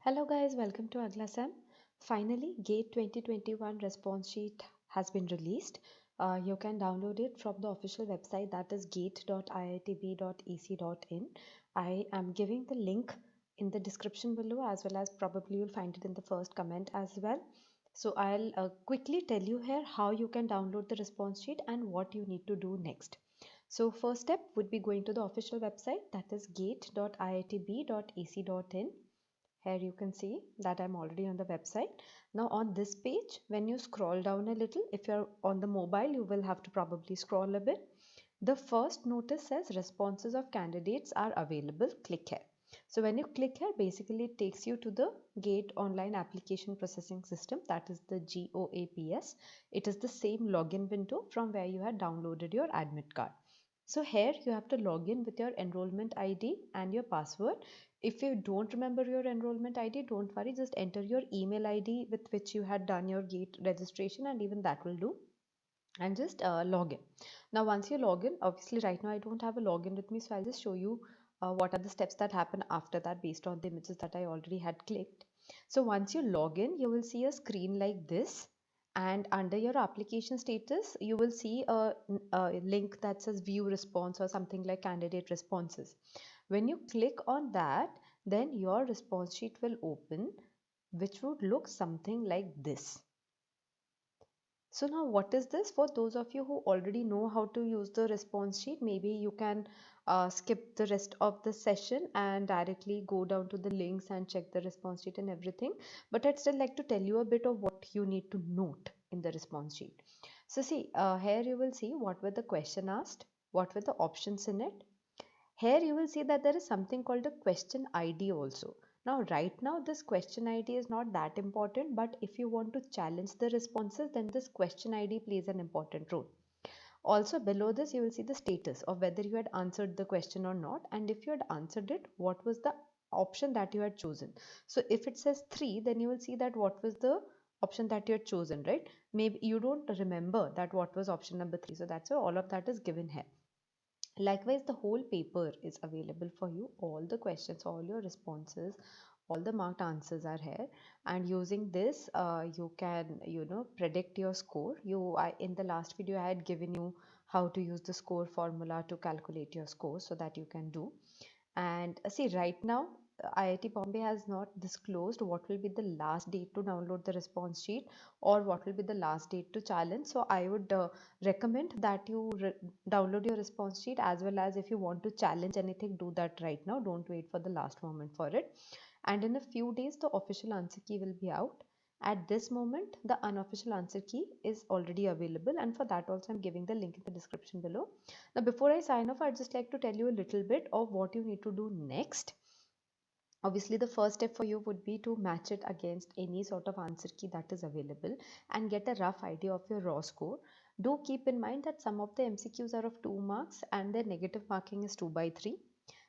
Hello guys, welcome to Agla Sem. Finally, GATE 2021 response sheet has been released. You can download it from the official website, that is gate.iitb.ac.in. I am giving the link in the description below, as well as probably you'll find it in the first comment as well. So I'll quickly tell you here how you can download the response sheet and what you need to do next. So first step would be going to the official website, that is gate.iitb.ac.in. Here you can see that I'm already on the website. Now on this page, when you scroll down a little, if you're on the mobile, you will have to probably scroll a bit. The first notice says responses of candidates are available. Click here. So when you click here, basically it takes you to the GATE Online Application Processing System, that is the GOAPS. It is the same login window from where you had downloaded your admit card. So here you have to log in with your enrollment ID and your password. If you don't remember your enrollment ID, don't worry, just enter your email ID with which you had done your GATE registration, and even that will do. And just log in. Now once you log in, obviously right now I don't have a login with me, so I'll just show you what are the steps that happen after that based on the images that I already had clicked. So once you log in, you will see a screen like this, and under your application status you will see a link that says view response or something like candidate responses. When you click on that, then your response sheet will open, which would look something like this. So now what is this? For those of you who already know how to use the response sheet, maybe you can skip the rest of the session and directly go down to the links and check the response sheet and everything. But I'd still like to tell you a bit of what you need to note in the response sheet. So see, here you will see what were the question asked, what were the options in it. Here you will see that there is something called a question ID also. Now right now this question ID is not that important, but if you want to challenge the responses, then this question ID plays an important role. Also below this you will see the status of whether you had answered the question or not, and if you had answered it, what was the option that you had chosen. So if it says 3, then you will see that what was the option that you had chosen, right? Maybe you don't remember that what was option number 3, so that's why all of that is given here. Likewise, the whole paper is available for you. All the questions, all your responses, all the marked answers are here. And using this, you can, predict your score. In the last video, I had given you how to use the score formula to calculate your score so that you can do. And see, right now, IIT Bombay has not disclosed what will be the last date to download the response sheet or what will be the last date to challenge. So I would recommend that you download your response sheet, as well as if you want to challenge anything, do that right now. Don't wait for the last moment for it. And in a few days, the official answer key will be out. At this moment, the unofficial answer key is already available, and for that also I'm giving the link in the description below. Now before I sign off, I'd just like to tell you a little bit of what you need to do next. Obviously, the first step for you would be to match it against any sort of answer key that is available and get a rough idea of your raw score. Do keep in mind that some of the MCQs are of 2 marks and their negative marking is 2 by 3.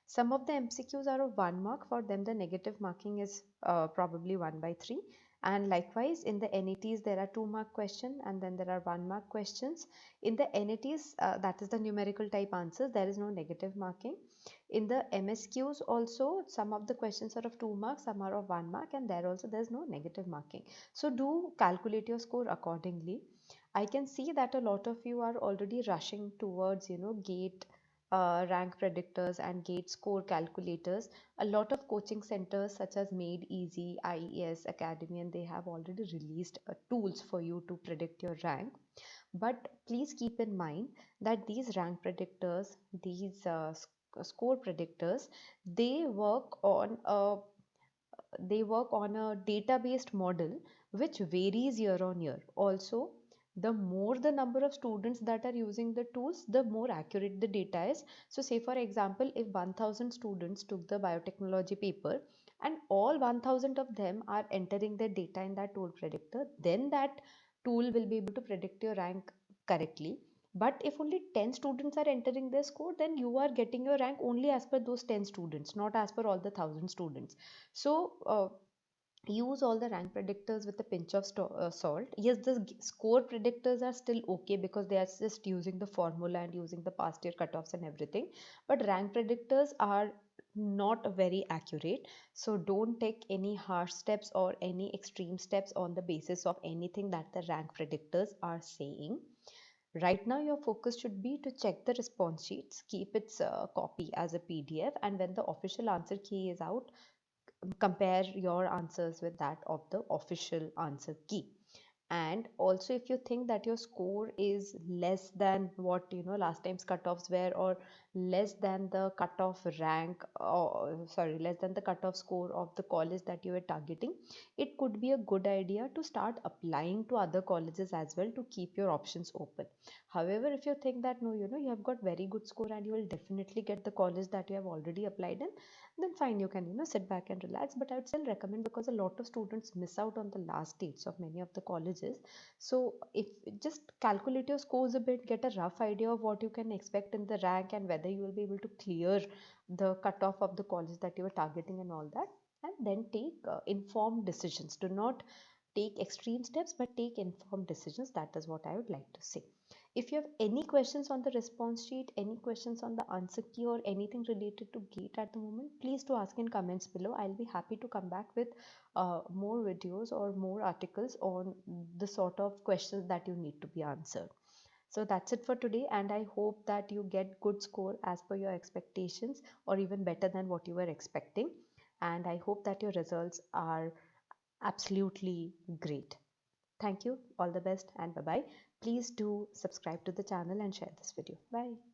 Some of the MCQs are of 1 mark. For them, the negative marking is probably 1 by 3. And likewise, in the NETs, there are 2 mark questions and then there are 1 mark questions. In the NETs, that is the numerical type answers, there is no negative marking. In the MSQs also, some of the questions are of 2 marks, some are of 1 mark, and there also there's no negative marking. So do calculate your score accordingly. I can see that a lot of you are already rushing towards, GATE rank predictors and GATE score calculators. A lot of coaching centers such as Made Easy, IES Academy, and they have already released tools for you to predict your rank. But please keep in mind that these rank predictors, these score predictors, they work on a data based model which varies year on year. Also, the more the number of students that are using the tools, the more accurate the data is. So say for example, if 1000 students took the biotechnology paper and all 1000 of them are entering their data in that tool predictor, then that tool will be able to predict your rank correctly. But if only 10 students are entering their score, then you are getting your rank only as per those 10 students, not as per all the 1000 students. So use all the rank predictors with a pinch of salt. Yes, the score predictors are still okay because they are just using the formula and using the past year cutoffs and everything. But rank predictors are not very accurate. So don't take any harsh steps or any extreme steps on the basis of anything that the rank predictors are saying. Right now, your focus should be to check the response sheets, keep its copy as a PDF, and when the official answer key is out, compare your answers with that of the official answer key. And also, if you think that your score is less than what last time's cutoffs were, or less than the cutoff rank, or sorry, less than the cutoff score of the college that you were targeting, it could be a good idea to start applying to other colleges as well to keep your options open. However, if you think that no, you have got very good score and you will definitely get the college that you have already applied in, then fine, you can sit back and relax. But I would still recommend, because a lot of students miss out on the last dates of many of the colleges. So if just calculate your scores a bit, get a rough idea of what you can expect in the rank and whether you will be able to clear the cutoff of the college that you are targeting and all that, and then take informed decisions. Do not take extreme steps, but take informed decisions. That is what I would like to say. If you have any questions on the response sheet, any questions on the answer key, or anything related to GATE at the moment, please do ask in comments below. I'll be happy to come back with more videos or more articles on the sort of questions that you need to be answered. So that's it for today, and I hope that you get good score as per your expectations, or even better than what you were expecting. And I hope that your results are absolutely great. Thank you, all the best, and bye bye. Please do subscribe to the channel and share this video. Bye.